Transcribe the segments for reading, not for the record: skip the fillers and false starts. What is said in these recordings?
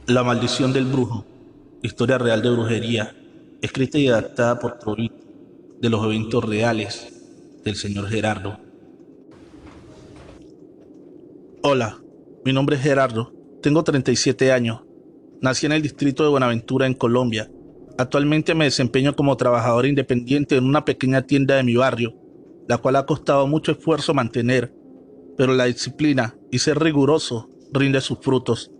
La maldición del brujo, historia real de brujería, escrita y adaptada por Trovit, de los eventos reales del señor Gerardo. Hola, mi nombre es Gerardo, tengo 37 años, nací en el distrito de Buenaventura en Colombia. Actualmente me desempeño como trabajador independiente en una pequeña tienda de mi barrio, la cual ha costado mucho esfuerzo mantener, pero la disciplina y ser riguroso rinde sus frutos.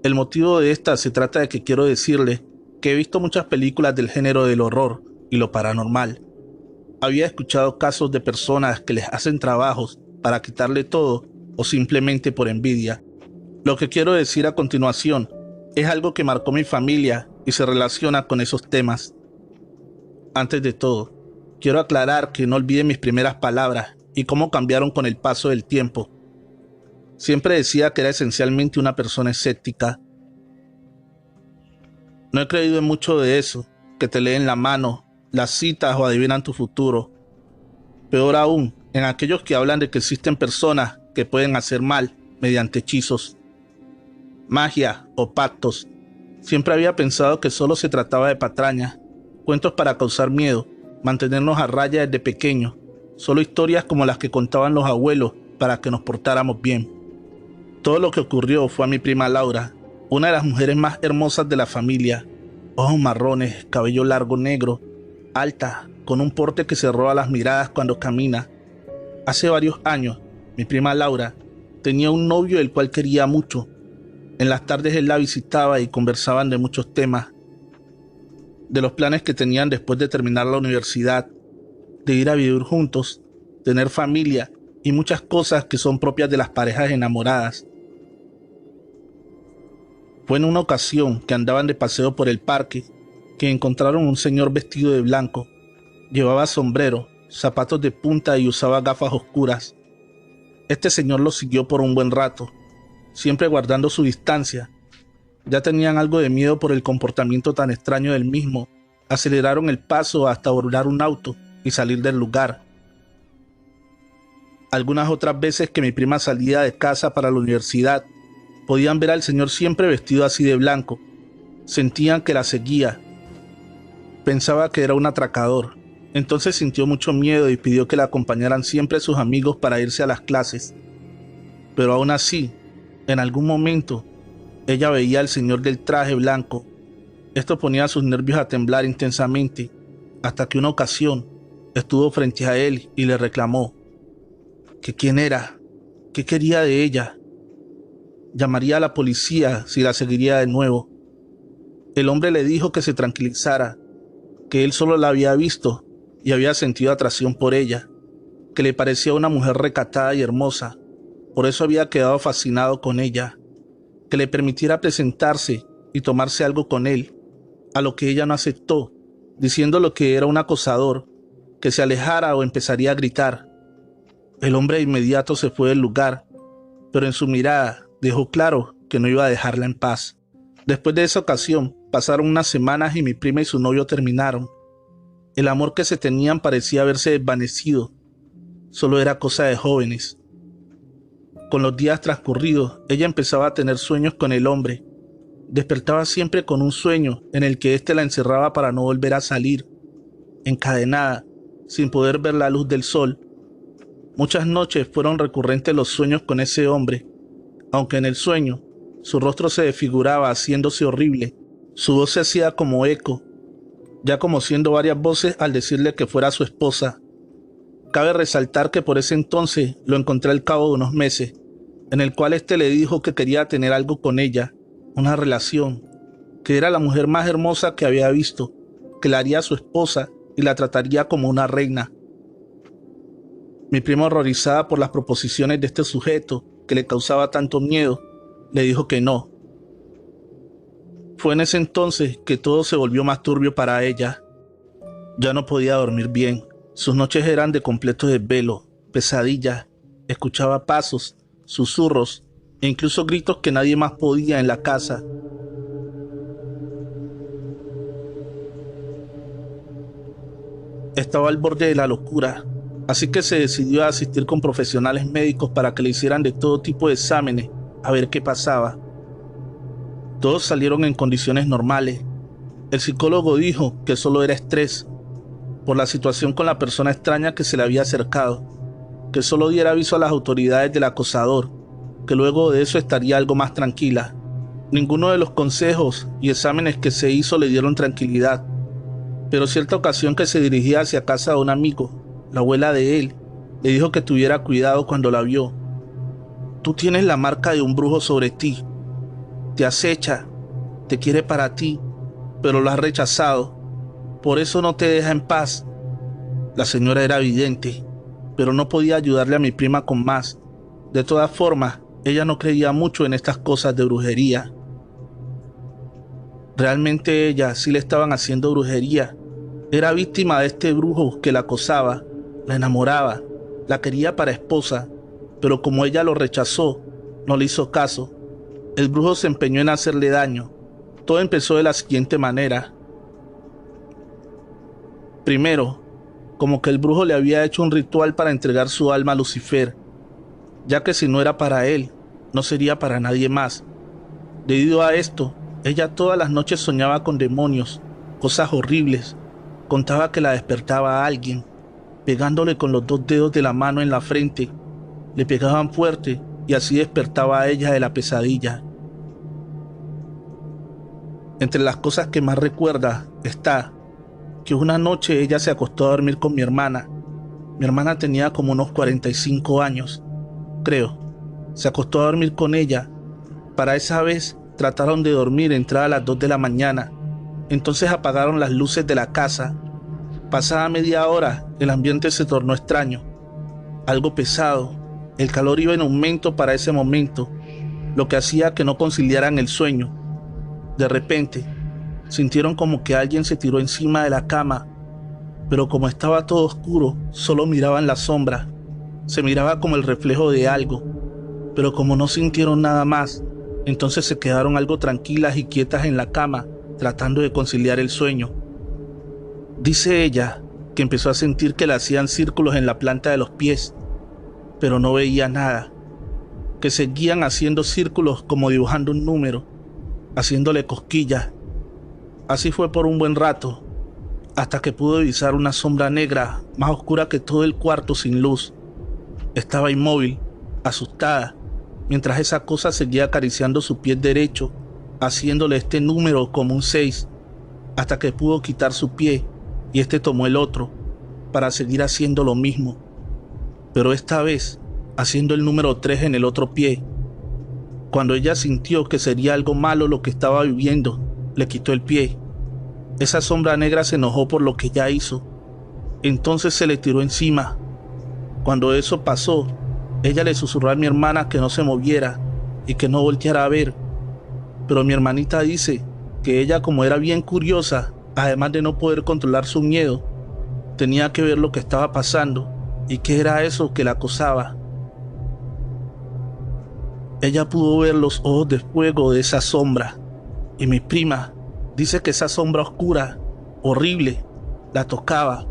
El motivo de esta se trata de que quiero decirles que he visto muchas películas del género del horror y lo paranormal. Había escuchado casos de personas que les hacen trabajos para quitarle todo o simplemente por envidia. Lo que quiero decir a continuación es algo que marcó mi familia y se relaciona con esos temas. Antes de todo, quiero aclarar que no olviden mis primeras palabras y cómo cambiaron con el paso del tiempo. Siempre decía que era esencialmente una persona escéptica. No he creído en mucho de eso, que te leen la mano, las citas o adivinan tu futuro. Peor aún, en aquellos que hablan de que existen personas que pueden hacer mal mediante hechizos, magia o pactos. Siempre había pensado que solo se trataba de patrañas, cuentos para causar miedo, mantenernos a raya desde pequeños, solo historias como las que contaban los abuelos para que nos portáramos bien. Todo lo que ocurrió fue a mi prima Laura, una de las mujeres más hermosas de la familia, ojos marrones, cabello largo negro, alta, con un porte que se roba las miradas cuando camina. Hace varios años, mi prima Laura tenía un novio el cual quería mucho. En las tardes él la visitaba y conversaban de muchos temas, de los planes que tenían después de terminar la universidad, de ir a vivir juntos, tener familia y muchas cosas que son propias de las parejas enamoradas. Fue en una ocasión que andaban de paseo por el parque que encontraron un señor vestido de blanco. Llevaba sombrero, zapatos de punta y usaba gafas oscuras. Este señor los siguió por un buen rato, siempre guardando su distancia. Ya tenían algo de miedo por el comportamiento tan extraño del mismo. Aceleraron el paso hasta abordar un auto y salir del lugar. Algunas otras veces que mi prima salía de casa para la universidad, podían ver al señor siempre vestido así de blanco. Sentían que la seguía. Pensaba que era un atracador. Entonces sintió mucho miedo y pidió que la acompañaran siempre sus amigos para irse a las clases. Pero aún así, en algún momento, ella veía al señor del traje blanco. Esto ponía sus nervios a temblar intensamente, hasta que una ocasión estuvo frente a él y le reclamó que quién era, qué quería de ella. Llamaría a la policía si la seguiría de nuevo. El hombre le dijo que se tranquilizara, que él solo la había visto y había sentido atracción por ella, que le parecía una mujer recatada y hermosa, por eso había quedado fascinado con ella, que le permitiera presentarse y tomarse algo con él, a lo que ella no aceptó, diciéndole que era un acosador, que se alejara o empezaría a gritar. El hombre de inmediato se fue del lugar, pero en su mirada dejó claro que no iba a dejarla en paz. Después de esa ocasión, pasaron unas semanas y mi prima y su novio terminaron. El amor que se tenían parecía haberse desvanecido. Solo era cosa de jóvenes. Con los días transcurridos, ella empezaba a tener sueños con el hombre. Despertaba siempre con un sueño en el que éste la encerraba para no volver a salir, encadenada, sin poder ver la luz del sol. Muchas noches fueron recurrentes los sueños con ese hombre, aunque en el sueño su rostro se desfiguraba haciéndose horrible, su voz se hacía como eco, ya conociendo varias voces al decirle que fuera su esposa. Cabe resaltar que por ese entonces lo encontré al cabo de unos meses, en el cual éste le dijo que quería tener algo con ella, una relación, que era la mujer más hermosa que había visto, que la haría su esposa y la trataría como una reina. Mi prima, horrorizada por las proposiciones de este sujeto que le causaba tanto miedo, le dijo que no. Fue en ese entonces que todo se volvió más turbio para ella. Ya no podía dormir bien. Sus noches eran de completo desvelo, pesadillas. Escuchaba pasos, susurros e incluso gritos que nadie más podía en la casa. Estaba al borde de la locura, así que se decidió a asistir con profesionales médicos para que le hicieran de todo tipo de exámenes a ver qué pasaba. Todos salieron en condiciones normales. El psicólogo dijo que solo era estrés por la situación con la persona extraña que se le había acercado, que solo diera aviso a las autoridades del acosador, que luego de eso estaría algo más tranquila. Ninguno de los consejos y exámenes que se hizo le dieron tranquilidad, pero cierta ocasión que se dirigía hacia casa de un amigo, la abuela de él, le dijo que tuviera cuidado cuando la vio. Tú tienes la marca de un brujo sobre ti. Te acecha, te quiere para ti, pero lo has rechazado. Por eso no te deja en paz. La señora era vidente, pero no podía ayudarle a mi prima con más. De todas formas, ella no creía mucho en estas cosas de brujería. Realmente ella sí le estaban haciendo brujería. Era víctima de este brujo que la acosaba, la enamoraba, la quería para esposa, pero como ella lo rechazó, no le hizo caso. El brujo se empeñó en hacerle daño. Todo empezó de la siguiente manera. Primero, como que el brujo le había hecho un ritual para entregar su alma a Lucifer, ya que si no era para él, no sería para nadie más. Debido a esto, ella todas las noches soñaba con demonios, cosas horribles. Contaba que la despertaba a alguien, pegándole con los 2 dedos de la mano en la frente. Le pegaban fuerte y así despertaba a ella de la pesadilla. Entre las cosas que más recuerda está que una noche ella se acostó a dormir con mi hermana. Mi hermana tenía como unos 45 años, creo. Se acostó a dormir con ella. Para esa vez trataron de dormir entrada a las 2 de la mañana. Entonces apagaron las luces de la casa. Pasada media hora, el ambiente se tornó extraño, algo pesado. El calor iba en aumento para ese momento, lo que hacía que no conciliaran el sueño. De repente, sintieron como que alguien se tiró encima de la cama, pero como estaba todo oscuro, solo miraban la sombra. Se miraba como el reflejo de algo, pero como no sintieron nada más, entonces se quedaron algo tranquilas y quietas en la cama, tratando de conciliar el sueño. Dice ella que empezó a sentir que le hacían círculos en la planta de los pies, pero no veía nada, que seguían haciendo círculos como dibujando un número, haciéndole cosquillas. Así fue por un buen rato, hasta que pudo divisar una sombra negra más oscura que todo el cuarto sin luz. Estaba inmóvil, asustada, mientras esa cosa seguía acariciando su pie derecho, haciéndole este número como un 6, hasta que pudo quitar su pie y este tomó el otro para seguir haciendo lo mismo, pero esta vez haciendo el número 3 en el otro pie. Cuando ella sintió que sería algo malo lo que estaba viviendo, le quitó el pie. Esa sombra negra se enojó por lo que ella hizo, entonces se le tiró encima. Cuando eso pasó, ella le susurró a mi hermana que no se moviera y que no volteara a ver, pero mi hermanita dice que ella, como era bien curiosa, además de no poder controlar su miedo, tenía que ver lo que estaba pasando y qué era eso que la acosaba. Ella pudo ver los ojos de fuego de esa sombra, y mi prima dice que esa sombra oscura, horrible, la tocaba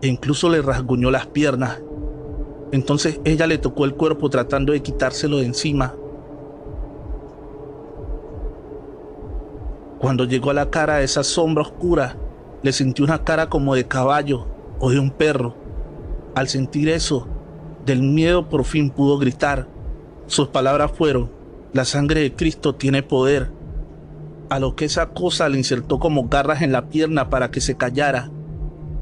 e incluso le rasguñó las piernas. Entonces ella le tocó el cuerpo tratando de quitárselo de encima. Cuando llegó a la cara de esa sombra oscura, le sintió una cara como de caballo o de un perro. Al sentir eso, del miedo por fin pudo gritar. Sus palabras fueron: la sangre de Cristo tiene poder. A lo que esa cosa le insertó como garras en la pierna para que se callara,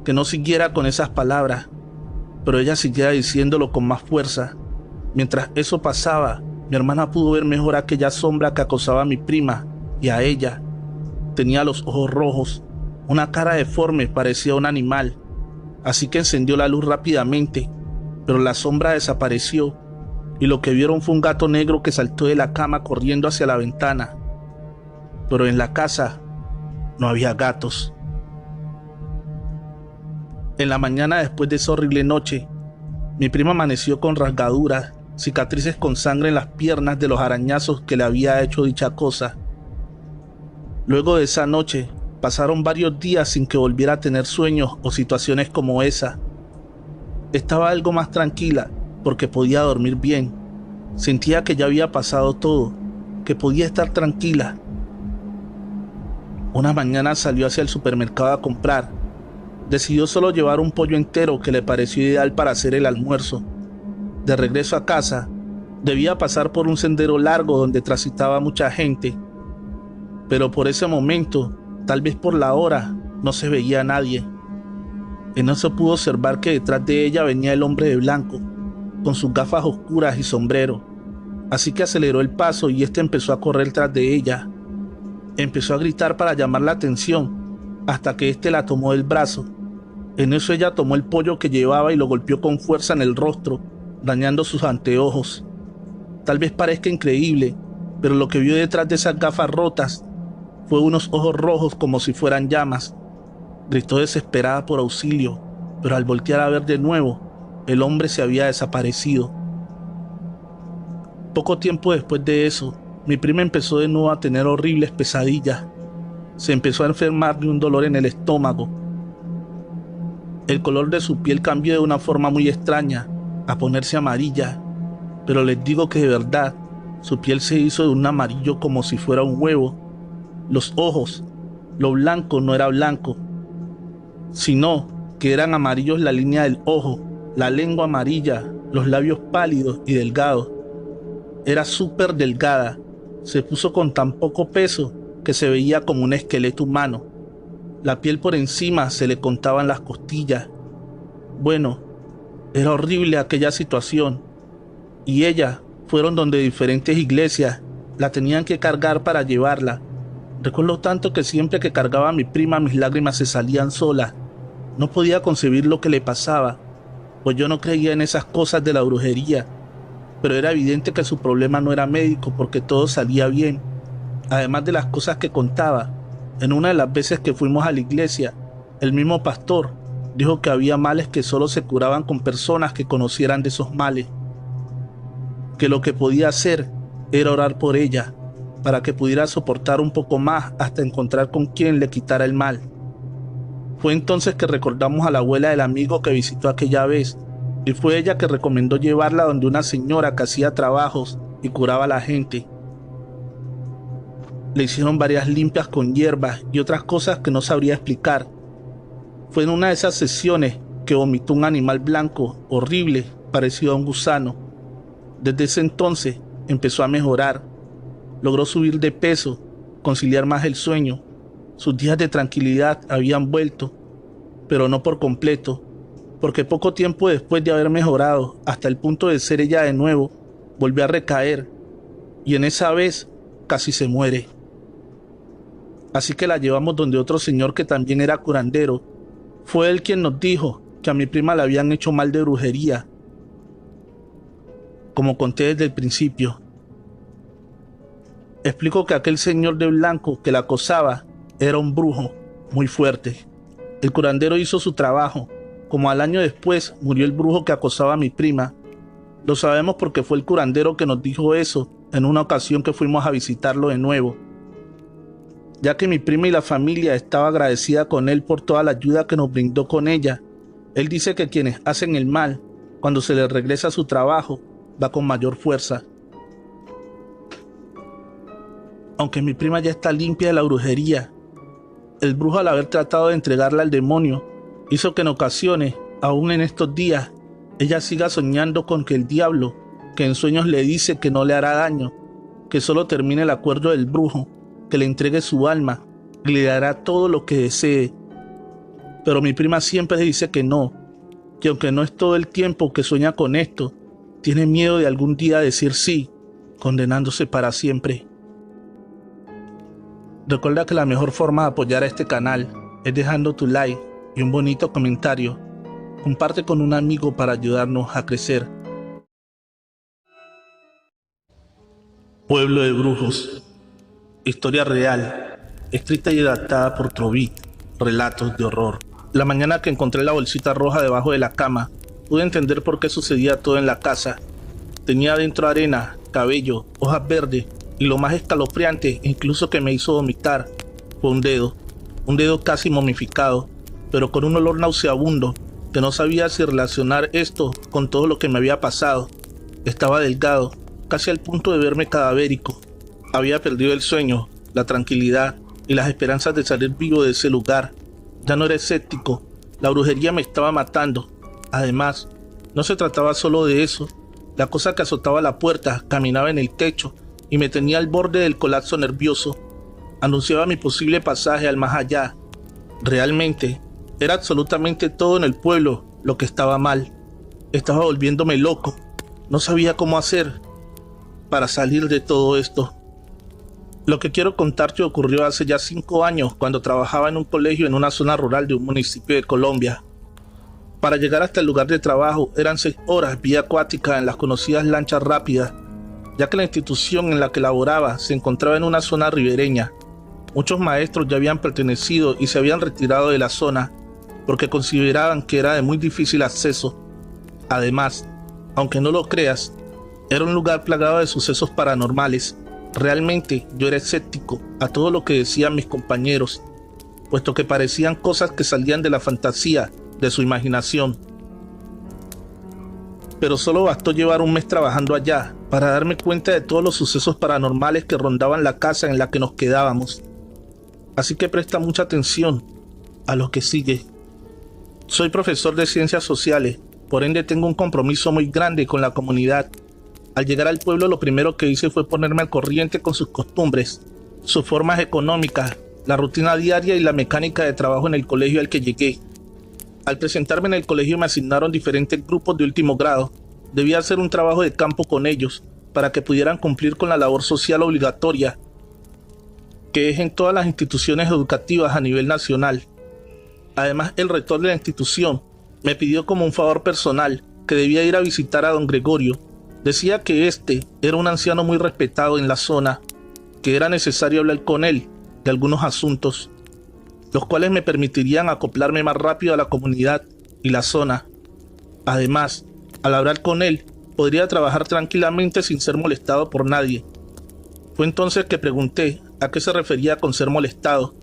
que no siguiera con esas palabras, pero ella seguía diciéndolo con más fuerza. Mientras eso pasaba, mi hermana pudo ver mejor aquella sombra que acosaba a mi prima y a ella. Tenía los ojos rojos, una cara deforme, parecía un animal, así que encendió la luz rápidamente, pero la sombra desapareció y lo que vieron fue un gato negro que saltó de la cama corriendo hacia la ventana. Pero en la casa no había gatos. En la mañana después de esa horrible noche, mi prima amaneció con rasgaduras, cicatrices con sangre en las piernas de los arañazos que le había hecho dicha cosa. Luego de esa noche, Pasaron varios días sin que volviera a tener sueños o situaciones como esa. Estaba algo más tranquila porque podía dormir bien. Sentía que ya había pasado todo, que podía estar tranquila. Una mañana salió hacia el supermercado a comprar. Decidió solo llevar un pollo entero que le pareció ideal para hacer el almuerzo. De regreso a casa, debía pasar por un sendero largo donde transitaba mucha gente. Pero por ese momento, tal vez por la hora, no se veía a nadie. En eso pudo observar que detrás de ella venía el hombre de blanco, con sus gafas oscuras y sombrero. Así que aceleró el paso y este empezó a correr tras de ella. Empezó a gritar para llamar la atención, hasta que este la tomó del brazo. En eso ella tomó el pollo que llevaba y lo golpeó con fuerza en el rostro, dañando sus anteojos. Tal vez parezca increíble, pero lo que vio detrás de esas gafas rotas fue unos ojos rojos como si fueran llamas. Gritó desesperada por auxilio, pero al voltear a ver de nuevo, el hombre se había desaparecido. Poco tiempo después de eso, mi prima empezó de nuevo a tener horribles pesadillas. Se empezó a enfermar de un dolor en el estómago. El color de su piel cambió de una forma muy extraña, a ponerse amarilla, pero les digo que de verdad, su piel se hizo de un amarillo como si fuera un huevo. Los ojos, lo blanco no era blanco, sino que eran amarillos la línea del ojo, la lengua amarilla, los labios pálidos y delgados. Era súper delgada, se puso con tan poco peso que se veía como un esqueleto humano. La piel por encima se le contaban las costillas. Bueno, era horrible aquella situación. Y ella fueron donde diferentes iglesias la tenían que cargar para llevarla. Recuerdo tanto que siempre que cargaba a mi prima mis lágrimas se salían solas. No podía concebir lo que le pasaba, pues yo no creía en esas cosas de la brujería. Pero era evidente que su problema no era médico porque todo salía bien. Además de las cosas que contaba, en una de las veces que fuimos a la iglesia, el mismo pastor dijo que había males que solo se curaban con personas que conocieran de esos males. Que lo que podía hacer era orar por ella, para que pudiera soportar un poco más hasta encontrar con quien le quitara el mal. Fue entonces que recordamos a la abuela del amigo que visitó aquella vez, y fue ella que recomendó llevarla donde una señora que hacía trabajos y curaba a la gente. Le hicieron varias limpias con hierbas y otras cosas que no sabría explicar. Fue en una de esas sesiones que vomitó un animal blanco, horrible, parecido a un gusano. Desde ese entonces empezó a mejorar. Logró subir de peso, conciliar más el sueño. Sus días de tranquilidad habían vuelto, pero no por completo, porque poco tiempo después de haber mejorado, hasta el punto de ser ella de nuevo, volvió a recaer, y en esa vez casi se muere. Así que la llevamos donde otro señor que también era curandero. Fue él quien nos dijo que a mi prima le habían hecho mal de brujería. Como conté desde el principio. Explico que aquel señor de blanco que la acosaba era un brujo muy fuerte. El curandero hizo su trabajo. Como al año después murió el brujo que acosaba a mi prima. Lo sabemos porque fue el curandero que nos dijo eso en una ocasión que fuimos a visitarlo de nuevo. Ya que mi prima y la familia estaba agradecida con él por toda la ayuda que nos brindó con ella. Él dice que quienes hacen el mal, cuando se les regresa a su trabajo, va con mayor fuerza. Aunque mi prima ya está limpia de la brujería, el brujo al haber tratado de entregarla al demonio, hizo que en ocasiones, aún en estos días, ella siga soñando con que el diablo, que en sueños le dice que no le hará daño, que solo termine el acuerdo del brujo, que le entregue su alma y le dará todo lo que desee. Pero mi prima siempre dice que no, que aunque no es todo el tiempo que sueña con esto, tiene miedo de algún día decir sí, condenándose para siempre. Recuerda que la mejor forma de apoyar a este canal es dejando tu like y un bonito comentario. Comparte con un amigo para ayudarnos a crecer. Pueblo de Brujos. Historia real, escrita y adaptada por Trovit. Relatos de horror. La mañana que encontré la bolsita roja debajo de la cama, pude entender por qué sucedía todo en la casa. Tenía dentro arena, cabello, hojas verdes y lo más escalofriante, incluso que me hizo vomitar, fue un dedo. un dedo casi momificado, pero con un olor nauseabundo que no sabía si relacionar esto con todo lo que me había pasado. Estaba delgado, casi al punto de verme cadavérico. Había perdido el sueño, la tranquilidad y las esperanzas de salir vivo de ese lugar. Ya no era escéptico, la brujería me estaba matando. Además, no se trataba solo de eso. La cosa que azotaba la puerta caminaba en el techo y me tenía al borde del colapso nervioso. Anunciaba mi posible pasaje al más allá. Realmente, era absolutamente todo en el pueblo lo que estaba mal. Estaba volviéndome loco. No sabía cómo hacer para salir de todo esto. Lo que quiero contarte ocurrió hace ya 5 años cuando trabajaba en un colegio en una zona rural de un municipio de Colombia. Para llegar hasta el lugar de trabajo eran 6 horas vía acuática en las conocidas lanchas rápidas, ya que la institución en la que laboraba se encontraba en una zona ribereña. Muchos maestros ya habían pertenecido y se habían retirado de la zona porque consideraban que era de muy difícil acceso. Además, aunque no lo creas, era un lugar plagado de sucesos paranormales. Realmente yo era escéptico a todo lo que decían mis compañeros, puesto que parecían cosas que salían de la fantasía de su imaginación. Pero solo bastó llevar un mes trabajando allá para darme cuenta de todos los sucesos paranormales que rondaban la casa en la que nos quedábamos. Así que presta mucha atención a lo que sigue. Soy profesor de ciencias sociales, por ende tengo un compromiso muy grande con la comunidad. Al llegar al pueblo, lo primero que hice fue ponerme al corriente con sus costumbres, sus formas económicas, la rutina diaria y la mecánica de trabajo en el colegio al que llegué. Al presentarme en el colegio me asignaron diferentes grupos de último grado. Debía hacer un trabajo de campo con ellos para que pudieran cumplir con la labor social obligatoria que es en todas las instituciones educativas a nivel nacional. Además, el rector de la institución me pidió como un favor personal que debía ir a visitar a don Gregorio. Decía que este era un anciano muy respetado en la zona, que era necesario hablar con él de algunos asuntos, los cuales me permitirían acoplarme más rápido a la comunidad y la zona. Además, al hablar con él, podría trabajar tranquilamente sin ser molestado por nadie. Fue entonces que pregunté a qué se refería con ser molestado,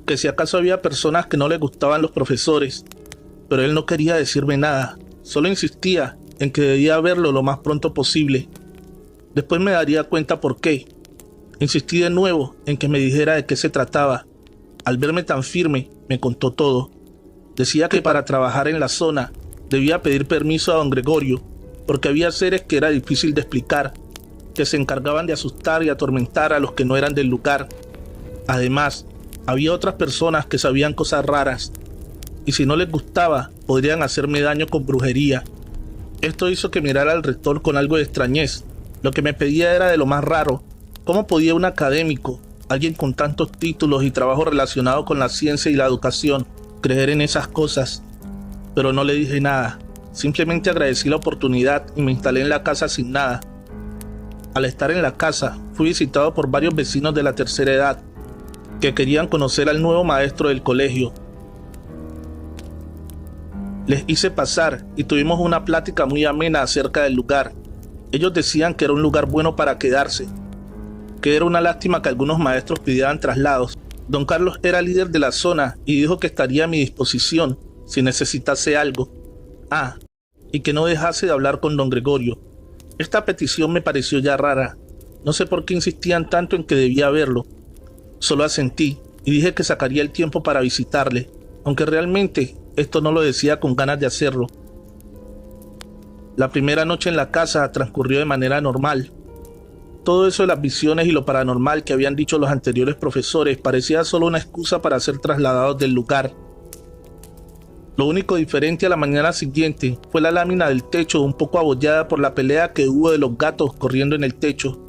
que si acaso había personas que no le gustaban los profesores, pero él no quería decirme nada, solo insistía en que debía verlo lo más pronto posible. Después me daría cuenta por qué. Insistí de nuevo en que me dijera de qué se trataba. Al verme tan firme, me contó todo. Decía que para trabajar en la zona debía pedir permiso a don Gregorio, porque había seres que era difícil de explicar, que se encargaban de asustar y atormentar a los que no eran del lugar. Además, había otras personas que sabían cosas raras, y si no les gustaba, podrían hacerme daño con brujería. Esto hizo que mirara al rector con algo de extrañez. Lo que me pedía era de lo más raro. ¿Cómo podía un académico, alguien con tantos títulos y trabajo relacionado con la ciencia y la educación, creer en esas cosas? Pero no le dije nada. Simplemente agradecí la oportunidad y me instalé en la casa sin nada. Al estar en la casa, fui visitado por varios vecinos de la tercera edad, que querían conocer al nuevo maestro del colegio. Les hice pasar y tuvimos una plática muy amena acerca del lugar. Ellos decían que era un lugar bueno para quedarse, que era una lástima que algunos maestros pidieran traslados. Don Carlos era líder de la zona y dijo que estaría a mi disposición si necesitase algo. Y que no dejase de hablar con don Gregorio. Esta petición me pareció ya rara. No sé por qué insistían tanto en que debía verlo. Solo asentí y dije que sacaría el tiempo para visitarle, aunque realmente esto no lo decía con ganas de hacerlo. La primera noche en la casa transcurrió de manera normal. Todo eso de las visiones y lo paranormal que habían dicho los anteriores profesores parecía solo una excusa para ser trasladados del lugar. Lo único diferente a la mañana siguiente fue la lámina del techo un poco abollada por la pelea que hubo de los gatos corriendo en el techo.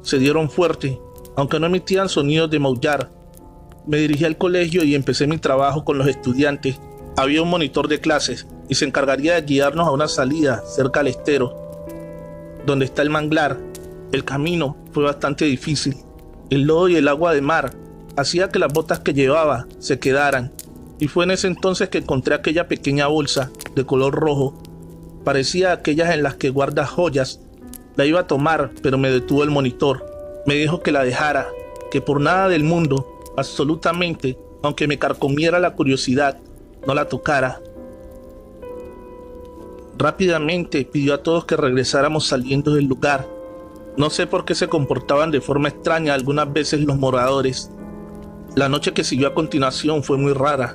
Se dieron fuerte, aunque no emitían sonidos de maullar. Me dirigí al colegio y empecé mi trabajo con los estudiantes. Había un monitor de clases y se encargaría de guiarnos a una salida cerca al estero, donde está el manglar. El camino fue bastante difícil. El lodo y el agua de mar hacía que las botas que llevaba se quedaran. Y fue en ese entonces que encontré aquella pequeña bolsa de color rojo. Parecía aquellas en las que guardas joyas. La iba a tomar, pero me detuvo el monitor. Me dijo que la dejara, que por nada del mundo Absolutamente, aunque me carcomiera la curiosidad, no la tocara. Rápidamente pidió a todos que regresáramos saliendo del lugar. No sé por qué se comportaban de forma extraña algunas veces los moradores. La noche que siguió a continuación fue muy rara.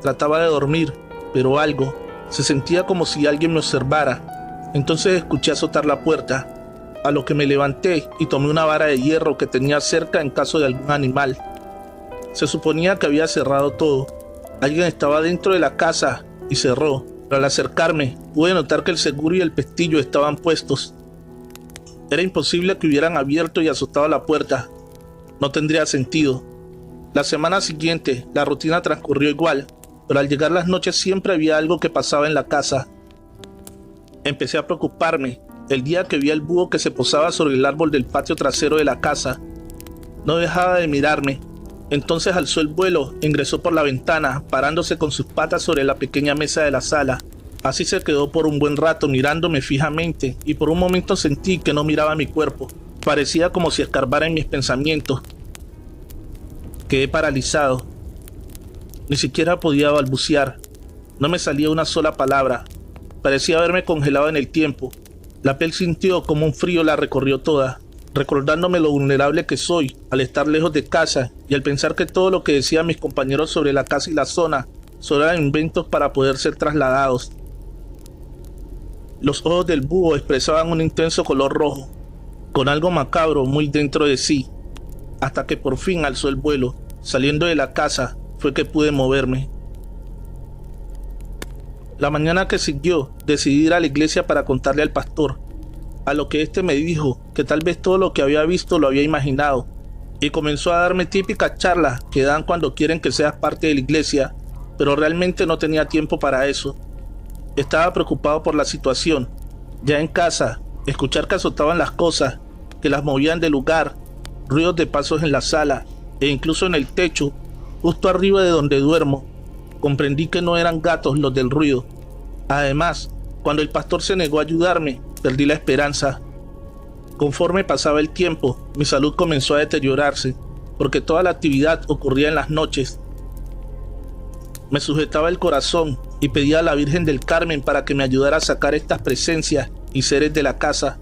Trataba de dormir, pero algo, se sentía como si alguien me observara. Entonces escuché azotar la puerta, a lo que me levanté y tomé una vara de hierro que tenía cerca en caso de algún animal. Se suponía que había cerrado todo. Alguien estaba dentro de la casa y cerró. Pero al acercarme, pude notar que el seguro y el pestillo estaban puestos. Era imposible que hubieran abierto y azotado la puerta. No tendría sentido. La semana siguiente, la rutina transcurrió igual, pero al llegar las noches siempre había algo que pasaba en la casa. Empecé a preocuparme el día que vi al búho que se posaba sobre el árbol del patio trasero de la casa. No dejaba de mirarme. Entonces alzó el vuelo e ingresó por la ventana, parándose con sus patas sobre la pequeña mesa de la sala. Así se quedó por un buen rato mirándome fijamente y por un momento sentí que no miraba mi cuerpo. Parecía como si escarbara en mis pensamientos. Quedé paralizado. Ni siquiera podía balbucear. No me salía una sola palabra. Parecía haberme congelado en el tiempo. La piel sintió como un frío la recorrió toda, recordándome lo vulnerable que soy al estar lejos de casa y al pensar que todo lo que decían mis compañeros sobre la casa y la zona solo eran inventos para poder ser trasladados. Los ojos del búho expresaban un intenso color rojo, con algo macabro muy dentro de sí, hasta que por fin alzó el vuelo. Saliendo de la casa fue que pude moverme. La mañana que siguió decidí ir a la iglesia para contarle al pastor, a lo que éste me dijo que tal vez todo lo que había visto lo había imaginado, y comenzó a darme típicas charlas que dan cuando quieren que seas parte de la iglesia, pero realmente no tenía tiempo para eso. Estaba preocupado por la situación. Ya en casa, escuchar que azotaban las cosas, que las movían de lugar, ruidos de pasos en la sala e incluso en el techo, justo arriba de donde duermo, comprendí que no eran gatos los del ruido. Además, cuando el pastor se negó a ayudarme, perdí la esperanza. Conforme pasaba el tiempo, mi salud comenzó a deteriorarse, porque toda la actividad ocurría en las noches. Me sujetaba el corazón y pedía a la Virgen del Carmen para que me ayudara a sacar estas presencias y seres de la casa.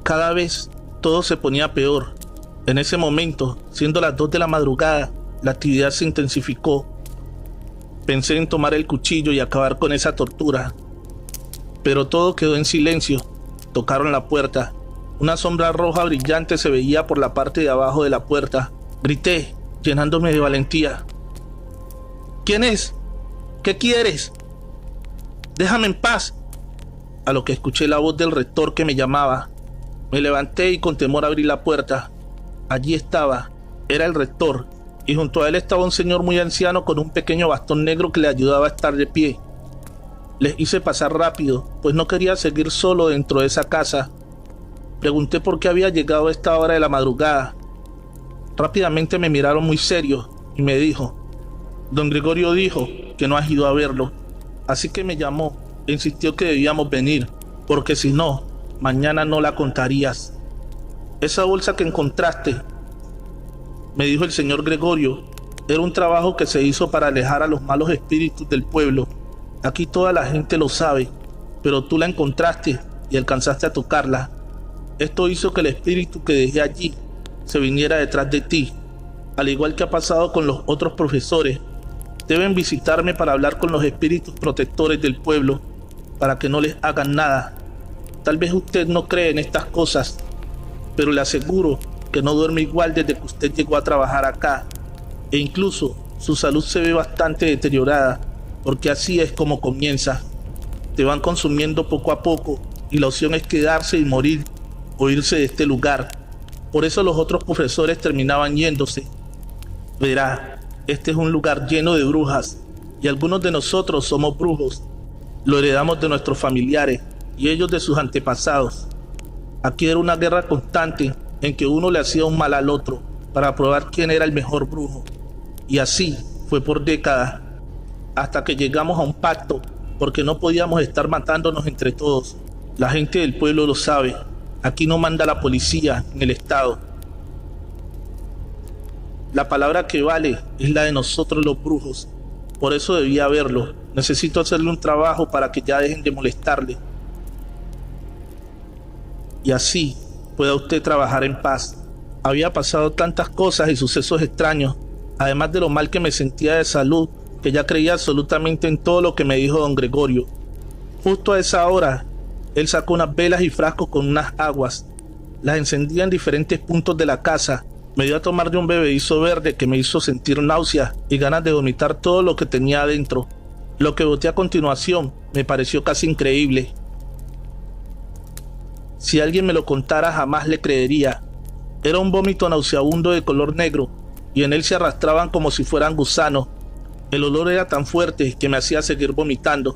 Cada vez todo se ponía peor. En ese momento, siendo las 2 de la madrugada, la actividad se intensificó. Pensé en tomar el cuchillo y acabar con esa tortura. Pero todo quedó en silencio. Tocaron la puerta. Una sombra roja brillante se veía por la parte de abajo de la puerta. Grité, llenándome de valentía. ¿Quién es? ¿Qué quieres? Déjame en paz. A lo que escuché la voz del rector que me llamaba. Me levanté y con temor abrí la puerta. Allí estaba. Era el rector. Y junto a él estaba un señor muy anciano con un pequeño bastón negro que le ayudaba a estar de pie. Les hice pasar rápido, pues no quería seguir solo dentro de esa casa. Pregunté por qué había llegado a esta hora de la madrugada. Rápidamente me miraron muy serios y me dijo: Don Gregorio dijo que no has ido a verlo, así que me llamó e insistió que debíamos venir, porque si no, mañana no la contarías. Esa bolsa que encontraste, me dijo el señor Gregorio, era un trabajo que se hizo para alejar a los malos espíritus del pueblo. Aquí toda la gente lo sabe, pero tú la encontraste y alcanzaste a tocarla. Esto hizo que el espíritu que dejé allí se viniera detrás de ti, al igual que ha pasado con los otros profesores. Deben visitarme para hablar con los espíritus protectores del pueblo, para que no les hagan nada. Tal vez usted no cree en estas cosas, pero le aseguro que no duerme igual desde que usted llegó a trabajar acá, e incluso su salud se ve bastante deteriorada, porque así es como comienza. Te van consumiendo poco a poco y la opción es quedarse y morir o irse de este lugar. Por eso los otros profesores terminaban yéndose. Verá, este es un lugar lleno de brujas y algunos de nosotros somos brujos. Lo heredamos de nuestros familiares y ellos de sus antepasados. Aquí era una guerra constante en que uno le hacía un mal al otro para probar quién era el mejor brujo. Y así fue por décadas, hasta que llegamos a un pacto, porque no podíamos estar matándonos entre todos. La gente del pueblo lo sabe. Aquí no manda la policía ni el Estado. La palabra que vale es la de nosotros los brujos. Por eso debía verlo. Necesito hacerle un trabajo para que ya dejen de molestarle. Y así pueda usted trabajar en paz. Había pasado tantas cosas y sucesos extraños, además de lo mal que me sentía de salud, que ya creía absolutamente en todo lo que me dijo don Gregorio. Justo a esa hora, él sacó unas velas y frascos con unas aguas. Las encendía en diferentes puntos de la casa. Me dio a tomar de un bebedizo verde que me hizo sentir náuseas y ganas de vomitar todo lo que tenía adentro. Lo que boté a continuación me pareció casi increíble. Si alguien me lo contara jamás le creería. Era un vómito nauseabundo de color negro y en él se arrastraban como si fueran gusanos. El olor era tan fuerte que me hacía seguir vomitando.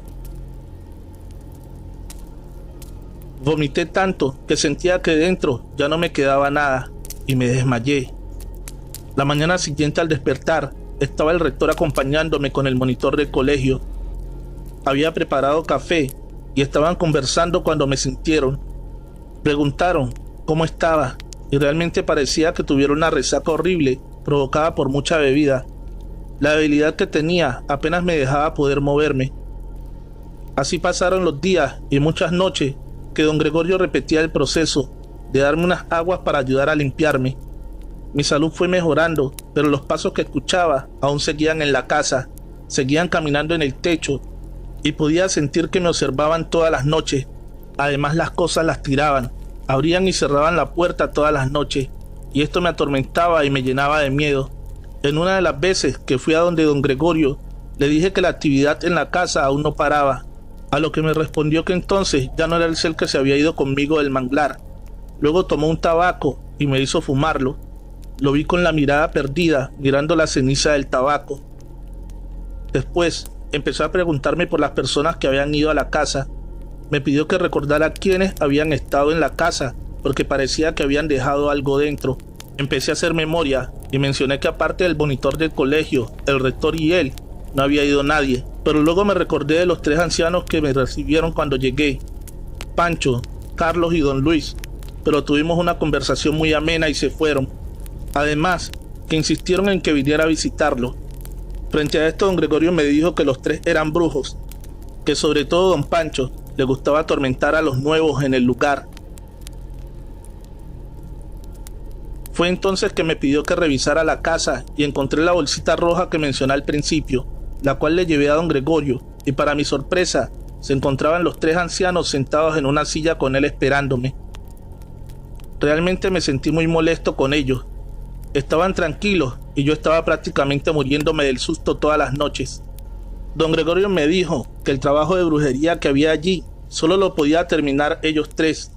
Vomité tanto que sentía que dentro ya no me quedaba nada y me desmayé. La mañana siguiente al despertar estaba el rector acompañándome con el monitor del colegio. Había preparado café y estaban conversando cuando me sintieron. Preguntaron cómo estaba y realmente parecía que tuviera una resaca horrible provocada por mucha bebida. La debilidad que tenía apenas me dejaba poder moverme. Así pasaron los días y muchas noches que don Gregorio repetía el proceso de darme unas aguas para ayudar a limpiarme. Mi salud fue mejorando, pero los pasos que escuchaba aún seguían en la casa, seguían caminando en el techo y podía sentir que me observaban todas las noches. Además las cosas las tiraban, abrían y cerraban la puerta todas las noches y esto me atormentaba y me llenaba de miedo. En una de las veces que fui a donde don Gregorio, le dije que la actividad en la casa aún no paraba, a lo que me respondió que entonces ya no era el ser que se había ido conmigo del manglar. Luego tomó un tabaco y me hizo fumarlo. Lo vi con la mirada perdida, mirando la ceniza del tabaco. Después empezó a preguntarme por las personas que habían ido a la casa. Me pidió que recordara quiénes habían estado en la casa, porque parecía que habían dejado algo dentro. Empecé a hacer memoria y mencioné que aparte del monitor del colegio, el rector y él, no había ido nadie. Pero luego me recordé de los 3 ancianos que me recibieron cuando llegué: Pancho, Carlos y don Luis. Pero tuvimos una conversación muy amena y se fueron. Además, que insistieron en que viniera a visitarlo. Frente a esto, don Gregorio me dijo que los 3 eran brujos, que sobre todo don Pancho le gustaba atormentar a los nuevos en el lugar. Fue entonces que me pidió que revisara la casa y encontré la bolsita roja que mencioné al principio, la cual le llevé a don Gregorio, y para mi sorpresa se encontraban los 3 ancianos sentados en una silla con él esperándome. Realmente me sentí muy molesto con ellos. Estaban tranquilos y yo estaba prácticamente muriéndome del susto todas las noches. Don Gregorio me dijo que el trabajo de brujería que había allí solo lo podía terminar ellos 3.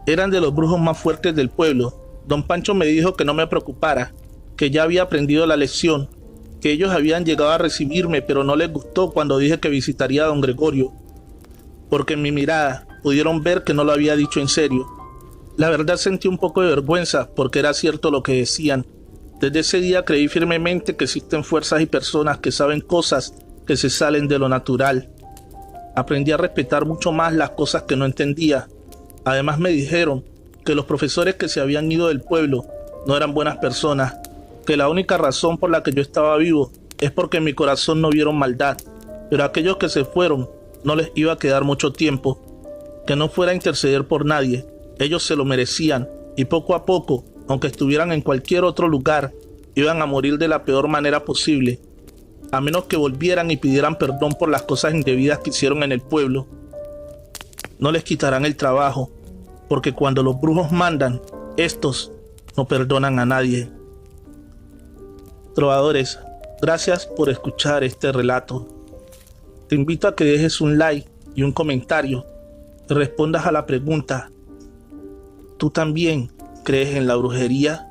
Eran de los brujos más fuertes del pueblo. Don Pancho me dijo que no me preocupara, que ya había aprendido la lección, que ellos habían llegado a recibirme, pero no les gustó cuando dije que visitaría a don Gregorio, porque en mi mirada pudieron ver que no lo había dicho en serio. La verdad sentí un poco de vergüenza porque era cierto lo que decían. Desde ese día creí firmemente que existen fuerzas y personas que saben cosas que se salen de lo natural. Aprendí a respetar mucho más las cosas que no entendía. Además me dijeron que los profesores que se habían ido del pueblo no eran buenas personas, que la única razón por la que yo estaba vivo es porque en mi corazón no vieron maldad, pero a aquellos que se fueron no les iba a quedar mucho tiempo, que no fuera a interceder por nadie, ellos se lo merecían y poco a poco, aunque estuvieran en cualquier otro lugar, iban a morir de la peor manera posible, a menos que volvieran y pidieran perdón por las cosas indebidas que hicieron en el pueblo. No les quitarán el trabajo, porque cuando los brujos mandan, estos no perdonan a nadie. Trovadores, gracias por escuchar este relato. Te invito a que dejes un like y un comentario y respondas a la pregunta: ¿tú también crees en la brujería?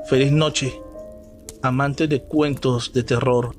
Feliz noche, amantes de cuentos de terror.